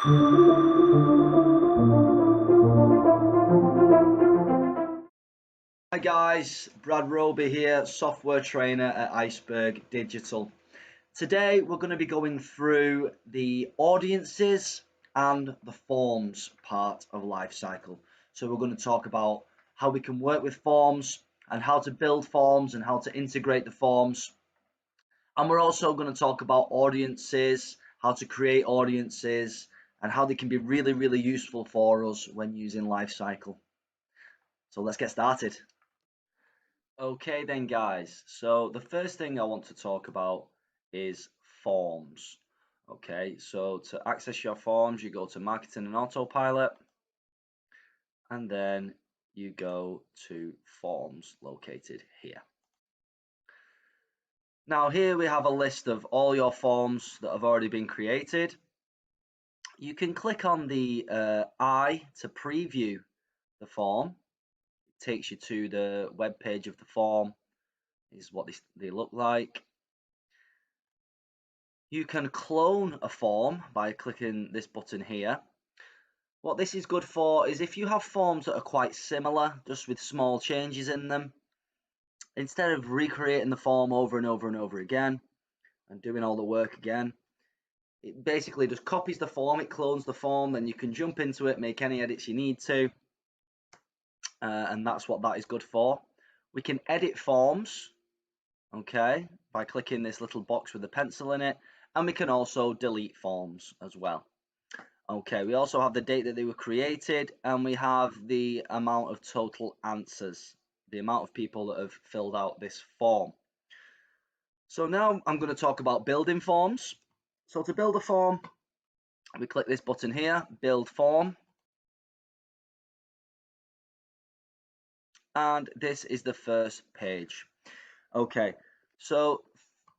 Hi guys, Brad Roby here, software trainer at Iceberg Digital. Today we're going to be going through the audiences and the forms part of Lifecycle. So we're going to talk about how we can work with forms and how to build forms and how to integrate the forms. And we're also going to talk about audiences, how to create audiences, and how they can be really, really useful for us when using Lifecycle. So let's get started. Okay then guys, so the first thing I want to talk about is forms. Okay, so to access your forms, you go to Marketing and Autopilot, and then you go to Forms located here. Now here we have a list of all your forms that have already been created. You can click on the I to preview the form. It takes you to the web page of the form. This is what they look like. You can clone a form by clicking this button here. What this is good for is if you have forms that are quite similar, just with small changes in them, instead of recreating the form over and over and over again and doing all the work again, it basically just copies the form, it clones the form, then you can jump into it, make any edits you need to, and that's what that is good for. We can edit forms, okay, by clicking this little box with a pencil in it, and we can also delete forms as well. Okay, we also have the date that they were created, and we have the amount of total answers, the amount of people that have filled out this form. So now I'm going to talk about building forms. So to build a form, we click this button here, build form. And this is the first page. Okay, so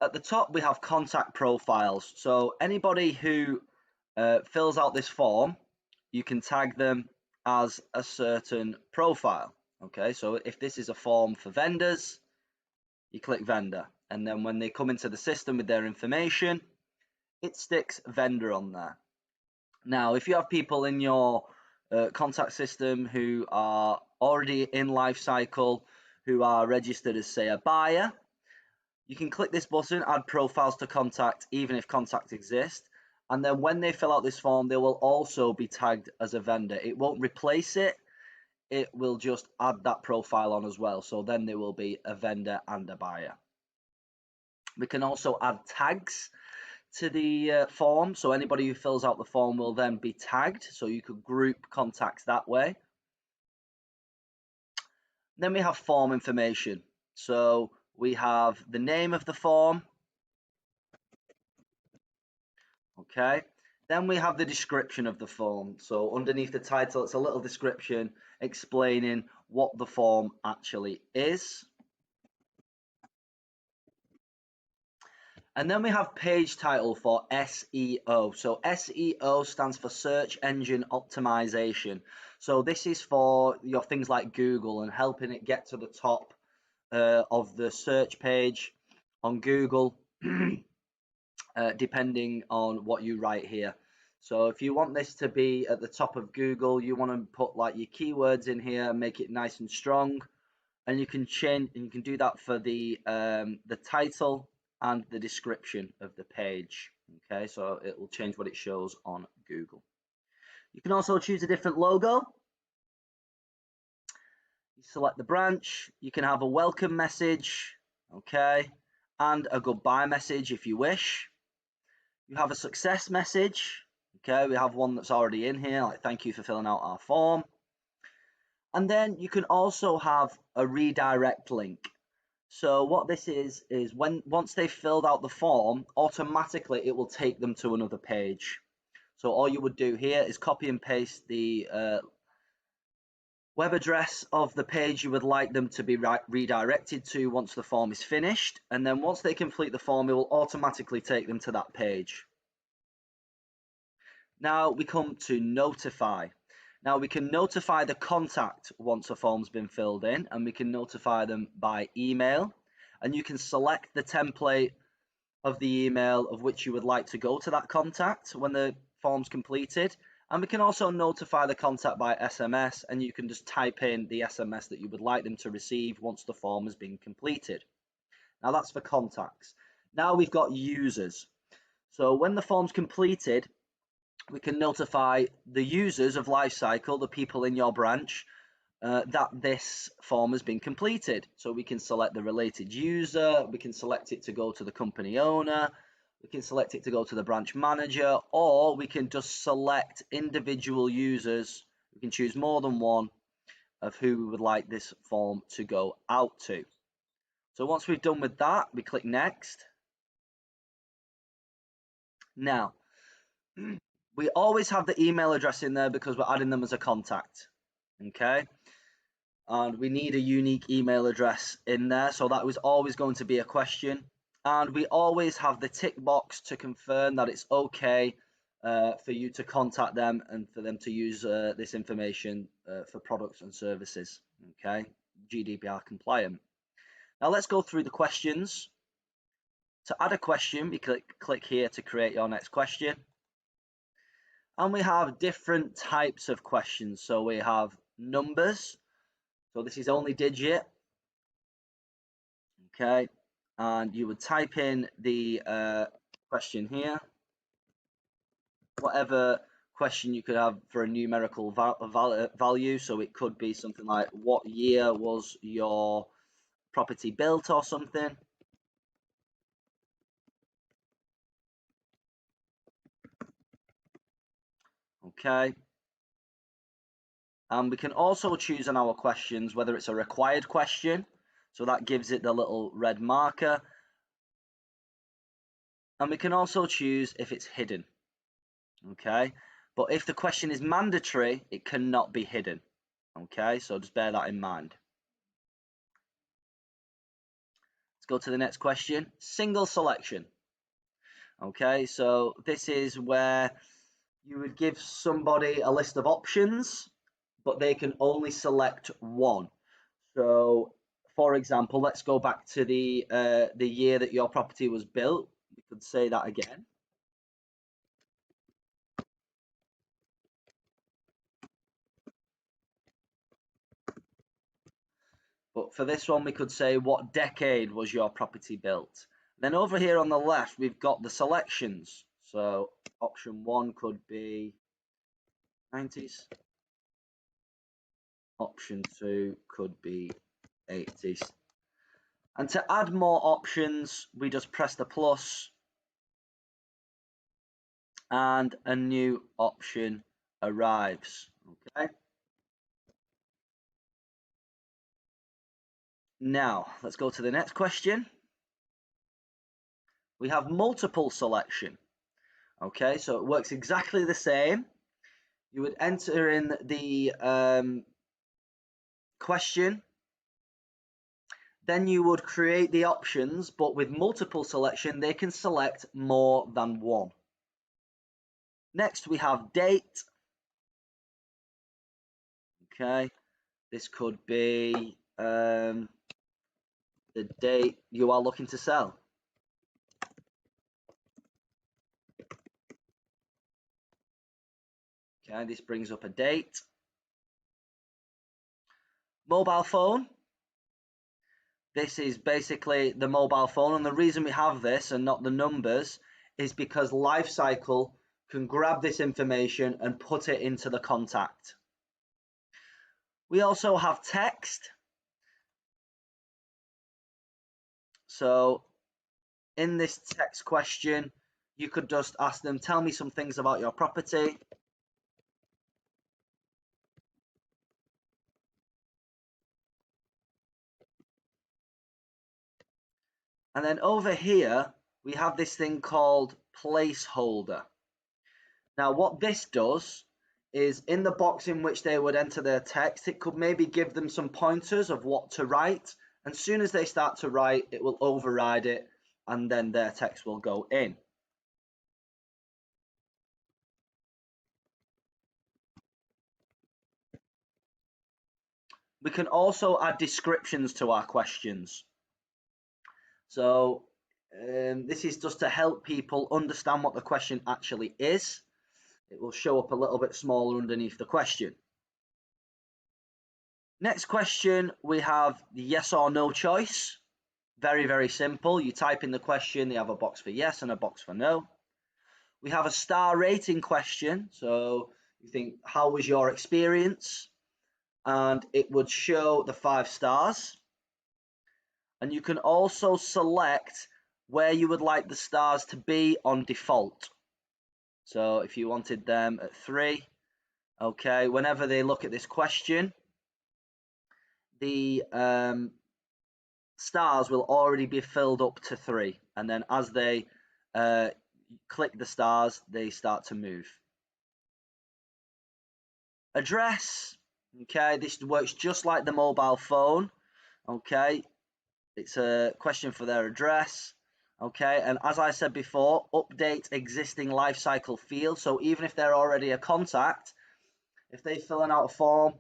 at the top we have contact profiles. So anybody who fills out this form, you can tag them as a certain profile. Okay, so if this is a form for vendors, you click vendor, and then when they come into the system with their information, it sticks vendor on there. Now, if you have people in your contact system who are already in Lifecycle, who are registered as, say, a buyer, you can click this button, add profiles to contact, even if contact exists. And then when they fill out this form, they will also be tagged as a vendor. It won't replace it. It will just add that profile on as well. So then they will be a vendor and a buyer. We can also add tags to the form. So anybody who fills out the form will then be tagged. So you could group contacts that way. Then we have form information. So we have the name of the form. Okay. Then we have the description of the form. So underneath the title, it's a little description explaining what the form actually is. And then we have page title for SEO. So SEO stands for search engine optimization. So this is for your things like Google and helping it get to the top of the search page on Google, depending on what you write here. So if you want this to be at the top of Google, you want to put like your keywords in here and make it nice and strong. And you can change, and you can do that for the title and the description of the page. Okay, so it will change what it shows on Google. You can also choose a different logo. You select the branch. You can have a welcome message, okay, and a goodbye message if you wish. You have a success message. Okay, we have one that's already in here, like thank you for filling out our form. And then you can also have a redirect link. So what this is once they've filled out the form, automatically it will take them to another page. So all you would do here is copy and paste the web address of the page you would like them to be redirected to once the form is finished. And then once they complete the form, it will automatically take them to that page. Now we come to notify. Now we can notify the contact once a form's been filled in, and we can notify them by email, and you can select the template of the email of which you would like to go to that contact when the forms completed, and we can also notify the contact by SMS, and you can just type in the SMS that you would like them to receive once the form has been completed. Now that's for contacts. Now we've got users. So when the form's completed, we can notify the users of Lifecycle, the people in your branch, that this form has been completed. So we can select the related user, we can select it to go to the company owner, we can select it to go to the branch manager, or we can just select individual users. We can choose more than one of who we would like this form to go out to. So once we've done with that, we click next. Now, we always have the email address in there because we're adding them as a contact, okay? And we need a unique email address in there, so that was always going to be a question. And we always have the tick box to confirm that it's okay for you to contact them and for them to use this information for products and services, okay? GDPR compliant. Now let's go through the questions. To add a question, we click here to create your next question. And we have different types of questions. So we have numbers. So this is only digit. Okay. And you would type in the question here. Whatever question you could have for a numerical value. So it could be something like, what year was your property built or something. Okay. And we can also choose on our questions whether it's a required question. So that gives it the little red marker. And we can also choose if it's hidden. Okay. But if the question is mandatory, it cannot be hidden. Okay. So just bear that in mind. Let's go to the next question. Single selection. Okay. So this is where you would give somebody a list of options, but they can only select one. So, for example, let's go back to the year that your property was built. We could say that again. But for this one, we could say, what decade was your property built? Then over here on the left, we've got the selections. So option 1 could be 90s. Option 2 could be 80s. And to add more options, we just press the plus and a new option arrives. Okay. Now, let's go to the next question. We have multiple selection. Okay, so it works exactly the same. You would enter in the question, then you would create the options, but with multiple selection, they can select more than one. Next, we have date. Okay, this could be the date you are looking to sell. Okay, this brings up a date. Mobile phone. This is basically the mobile phone, and the reason we have this and not the numbers is because Lifecycle can grab this information and put it into the contact. We also have text. So in this text question, you could just ask them, tell me some things about your property. And then over here, we have this thing called placeholder. Now, what this does is in the box in which they would enter their text, it could maybe give them some pointers of what to write. And as soon as they start to write, it will override it, and then their text will go in. We can also add descriptions to our questions. So this is just to help people understand what the question actually is. it will show up a little bit smaller underneath the question. Next question, we have the yes or no choice. Very, very simple. You type in the question, they have a box for yes and a box for no. We have a star rating question. So you think, how was your experience? And it would show the 5 stars. And you can also select where you would like the stars to be on default. So if you wanted them at 3, okay, whenever they look at this question, the stars will already be filled up to 3, and then as they click the stars, they start to move. Address, okay, this works just like the mobile phone, okay, it's a question for their address, okay, and as I said before, update existing lifecycle field. So even if they're already a contact, if they're filling out a form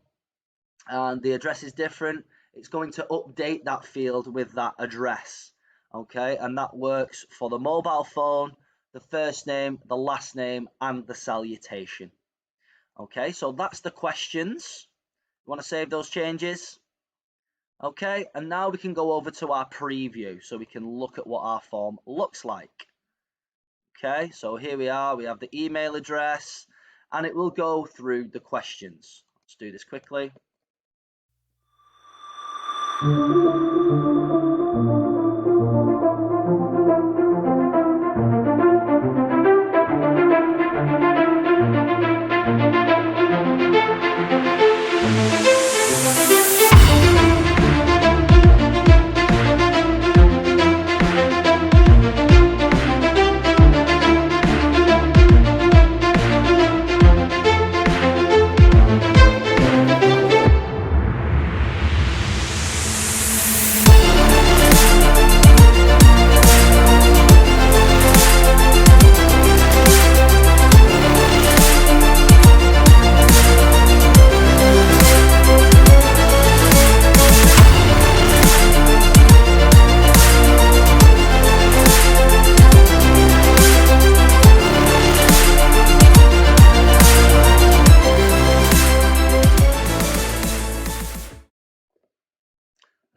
and the address is different, it's going to update that field with that address, okay, and that works for the mobile phone, the first name, the last name, and the salutation. Okay, so that's the questions. You want to save those changes? Okay, and now we can go over to our preview so we can look at what our form looks like. Okay, so here we are, we have the email address, and it will go through the questions. Let's do this quickly.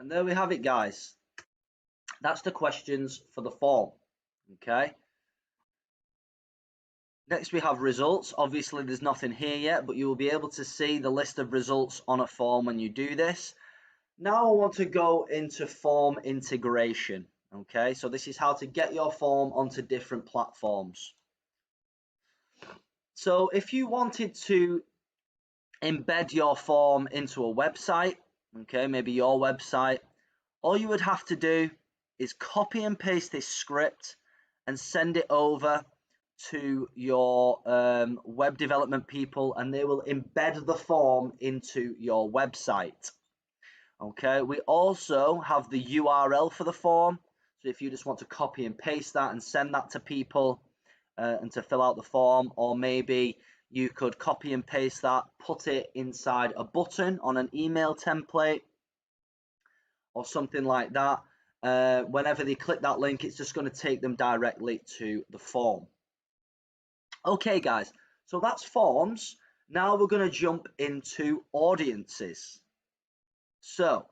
And there we have it, guys. That's the questions for the form. Okay. Next we have results. Obviously there's nothing here yet, but you will be able to see the list of results on a form when you do this. Now I want to go into form integration. Okay, so this is how to get your form onto different platforms. So if you wanted to embed your form into a website, okay, maybe your website, all you would have to do is copy and paste this script and send it over to your web development people, and they will embed the form into your website. Okay, we also have the URL for the form, so if you just want to copy and paste that and send that to people and to fill out the form, or maybe you could copy and paste that, put it inside a button on an email template or something like that. Whenever they click that link, it's just going to take them directly to the form. Okay, guys, so that's forms. Now we're going to jump into audiences. So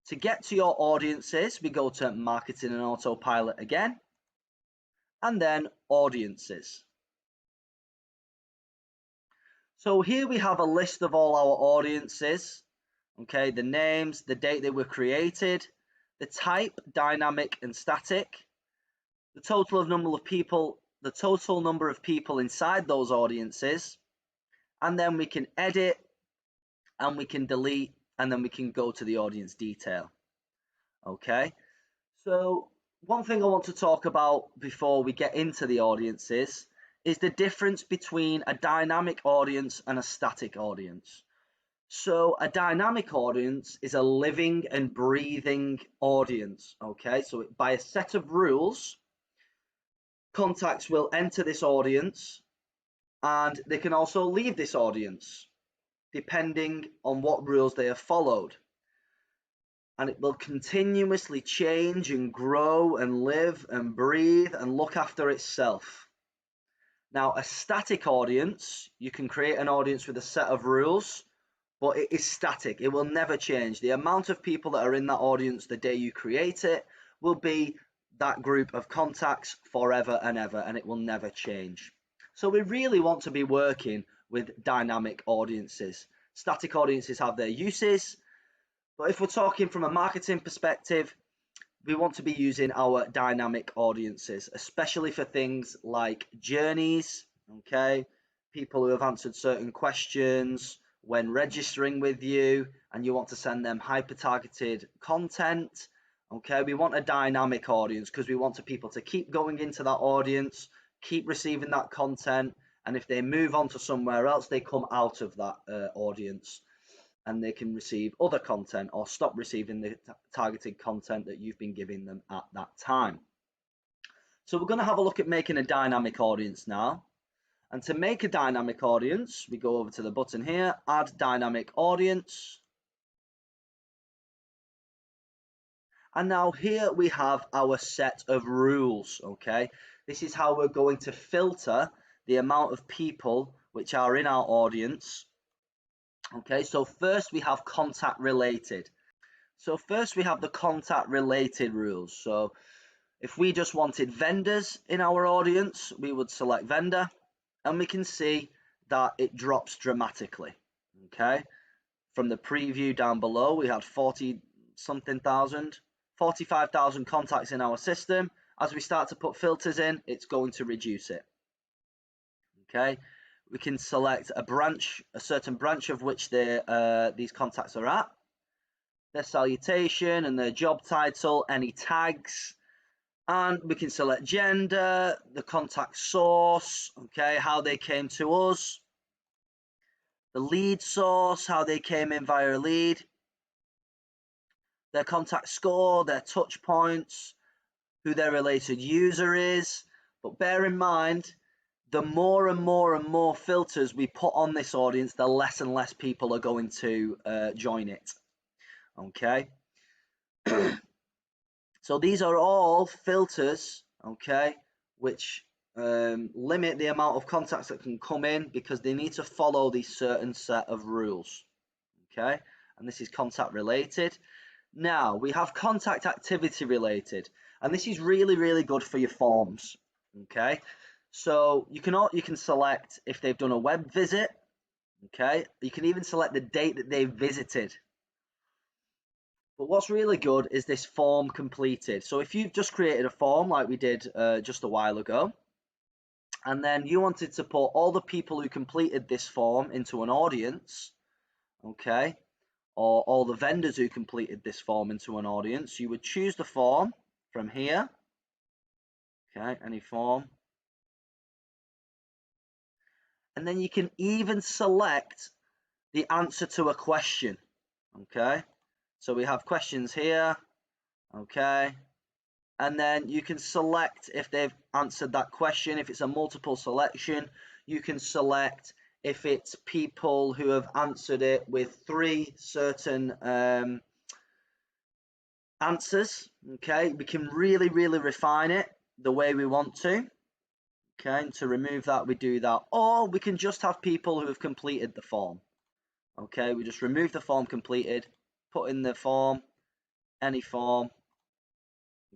to get to your audiences, we go to Marketing and Autopilot again, and then Audiences. So here we have a list of all our audiences. Okay, the names, the date they were created, the type, dynamic and static, the total number of people inside those audiences, and then we can edit and we can delete, and then we can go to the audience detail. Okay, so one thing I want to talk about before we get into the audiences is the difference between a dynamic audience and a static audience. So a dynamic audience is a living and breathing audience. Okay, so by a set of rules, contacts will enter this audience and they can also leave this audience depending on what rules they have followed. And it will continuously change and grow and live and breathe and look after itself. Now, a static audience, you can create an audience with a set of rules, but it is static. It will never change. The amount of people that are in that audience the day you create it will be that group of contacts forever and ever, and it will never change. So we really want to be working with dynamic audiences. Static audiences have their uses, but if we're talking from a marketing perspective, we want to be using our dynamic audiences, especially for things like journeys, okay? People who have answered certain questions when registering with you, and you want to send them hyper-targeted content, okay? We want a dynamic audience because we want people to keep going into that audience, keep receiving that content, and if they move on to somewhere else, they come out of that audience and they can receive other content or stop receiving the targeted content that you've been giving them at that time. So we're going to have a look at making a dynamic audience now. And to make a dynamic audience, we go over to the button here, add dynamic audience. And now here we have our set of rules, okay? This is how we're going to filter the amount of people which are in our audience. Okay, so first we have contact related. So first we have the contact related rules. So if we just wanted vendors in our audience, we would select vendor, and we can see that it drops dramatically. Okay, from the preview down below, we had 45,000 contacts in our system. As we start to put filters in, it's going to reduce it. Okay, we can select a branch, a certain branch of which these contacts are at, their salutation and their job title, any tags, and we can select gender, the contact source, okay, how they came to us, the lead source, how they came in via a lead, their contact score, their touch points, who their related user is. But bear in mind, the more and more filters we put on this audience, the less and less people are going to join it. Okay. So these are all filters, okay, which limit the amount of contacts that can come in because they need to follow these certain set of rules. Okay, and this is contact related. Now we have contact activity related, and this is really good for your forms. Okay, so you can select if they've done a web visit. Okay, you can even select the date that they visited. But what's really good is this form completed. So if you've just created a form like we did just a while ago, and then you wanted to put all the people who completed this form into an audience, okay, or all the vendors who completed this form into an audience, you would choose the form from here, okay, any form. And then you can even select the answer to a question, okay. So we have questions here, okay. And then you can select if they've answered that question. If it's a multiple selection, you can select if it's people who have answered it with 3 certain answers. Okay, we can really refine it the way we want to. Okay, and to remove that, we do that. Or we can just have people who have completed the form. Okay, we just remove the form completed, put in the form, any form.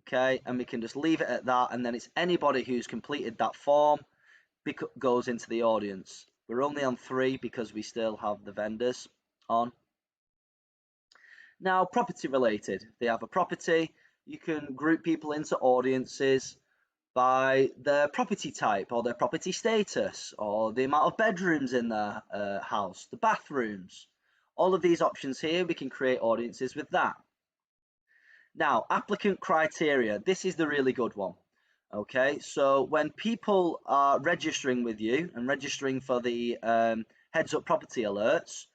Okay, and we can just leave it at that, and then it's anybody who's completed that form goes into the audience. We're only on 3 because we still have the vendors on. Now, property related, they have a property. You can group people into audiences by their property type or their property status or the amount of bedrooms in their house, the bathrooms. All of these options here, we can create audiences with that. Now, applicant criteria, this is the really good one. Okay, so when people are registering with you and registering for the heads up property alerts,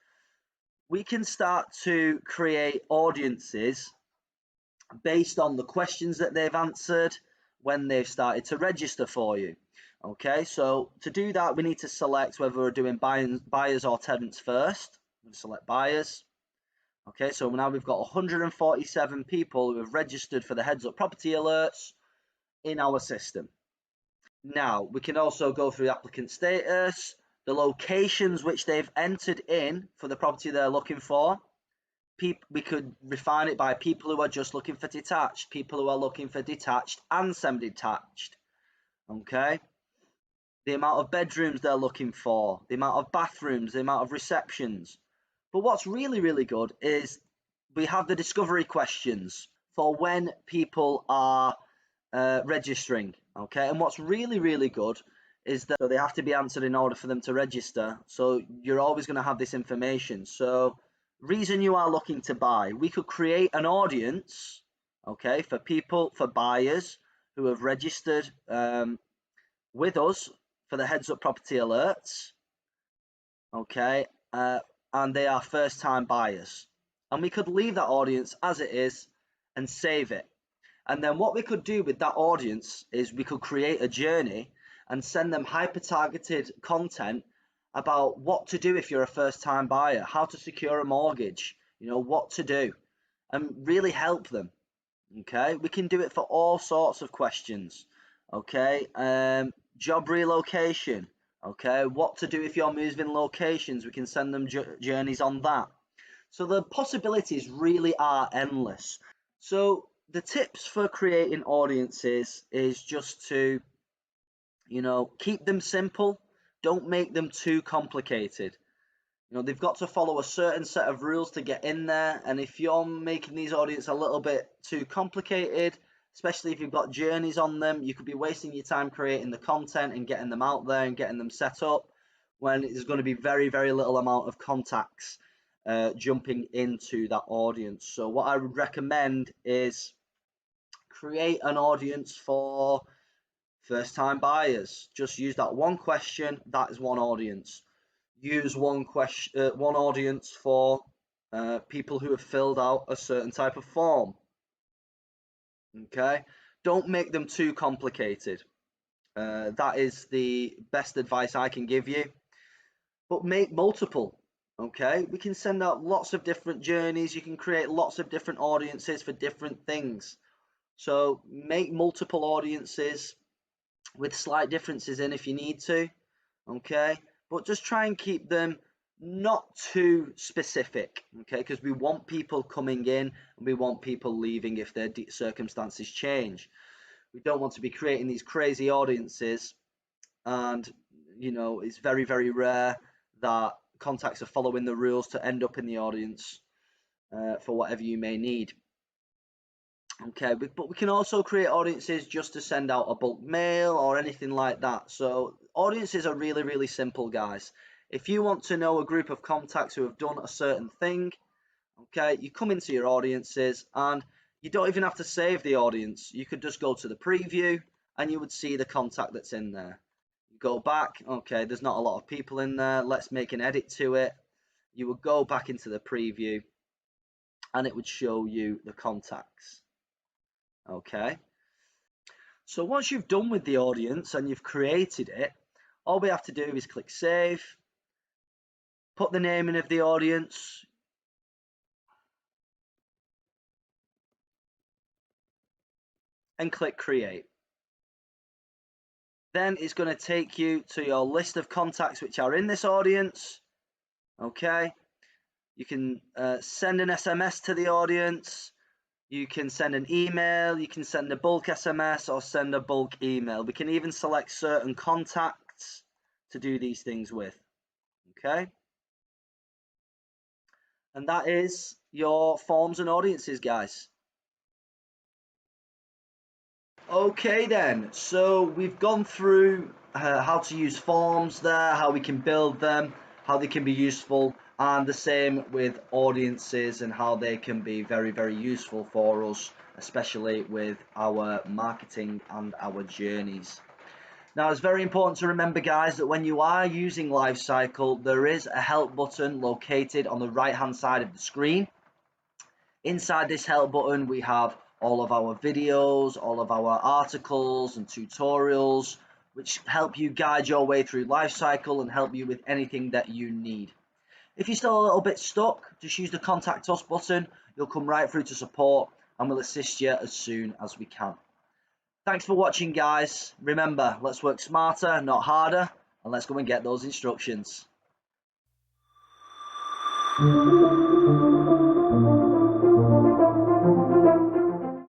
we can start to create audiences based on the questions that they've answered when they've started to register for you. Okay, so to do that, we need to select whether we're doing buyers or tenants first. I'm going to select buyers. Okay, so now we've got 147 people who have registered for the heads up property alerts in our system. Now, we can also go through applicant status, the locations which they've entered in for the property they're looking for. We could refine it by people who are just looking for detached, people who are looking for detached and semi-detached. Okay. The amount of bedrooms they're looking for, the amount of bathrooms, the amount of receptions. But what's really, really good is we have the discovery questions for when people are registering. Okay, and what's really, really good is that they have to be answered in order for them to register. So you're always going to have this information. So reason you are looking to buy, we could create an audience, okay, for buyers who have registered with us for the heads up property alerts, okay, and they are first time buyers. And we could leave that audience as it is and save it. And then what we could do with that audience is we could create a journey and send them hyper targeted content about what to do if you're a first time buyer, how to secure a mortgage, what to do, and really help them. Okay, we can do it for all sorts of questions. Okay, job relocation. Okay, what to do if you're moving locations, we can send them journeys on that. So the possibilities really are endless. So the tips for creating audiences is just to, keep them simple. Don't make them too complicated. They've got to follow a certain set of rules to get in there. And if you're making these audiences a little bit too complicated, especially if you've got journeys on them, you could be wasting your time creating the content and getting them out there and getting them set up when there's going to be very, very little amount of contacts jumping into that audience. So what I would recommend is create an audience for first time buyers. Just use that one question. That is one audience. Use one audience for people who have filled out a certain type of form. Okay, don't make them too complicated. That is the best advice I can give you. But make multiple. Okay, we can send out lots of different journeys. You can create lots of different audiences for different things. So make multiple audiences with slight differences in if you need to. Okay, but just try and keep them not too specific, okay, because we want people coming in and we want people leaving if their circumstances change. We don't want to be creating these crazy audiences, and it's very, very rare that contacts are following the rules to end up in the audience for whatever you may need. Okay, but we can also create audiences just to send out a bulk mail or anything like that. So audiences are really, really simple, guys. If you want to know a group of contacts who have done a certain thing, okay, you come into your audiences and you don't even have to save the audience. You could just go to the preview and you would see the contact that's in there. You go back, okay, there's not a lot of people in there. Let's make an edit to it. You would go back into the preview and it would show you the contacts. Okay. So once you've done with the audience and you've created it, all we have to do is click save, put the name in of the audience, and click create. Then it's going to take you to your list of contacts which are in this audience. Okay. You can send an SMS to the audience. You can send an email, you can send a bulk SMS or send a bulk email. We can even select certain contacts to do these things with. Okay. And that is your forms and audiences, guys. Okay then, so we've gone through how to use forms there, how we can build them, how they can be useful, and the same with audiences and how they can be very, very useful for us, especially with our marketing and our journeys. Now, it's very important to remember, guys, that when you are using Lifecycle, there is a help button located on the right-hand side of the screen. Inside this help button, we have all of our videos, all of our articles and tutorials, which help you guide your way through Lifecycle and help you with anything that you need. If you're still a little bit stuck, just use the Contact Us button. You'll come right through to support and we'll assist you as soon as we can. Thanks for watching, guys. Remember, let's work smarter, not harder, and let's go and get those instructions.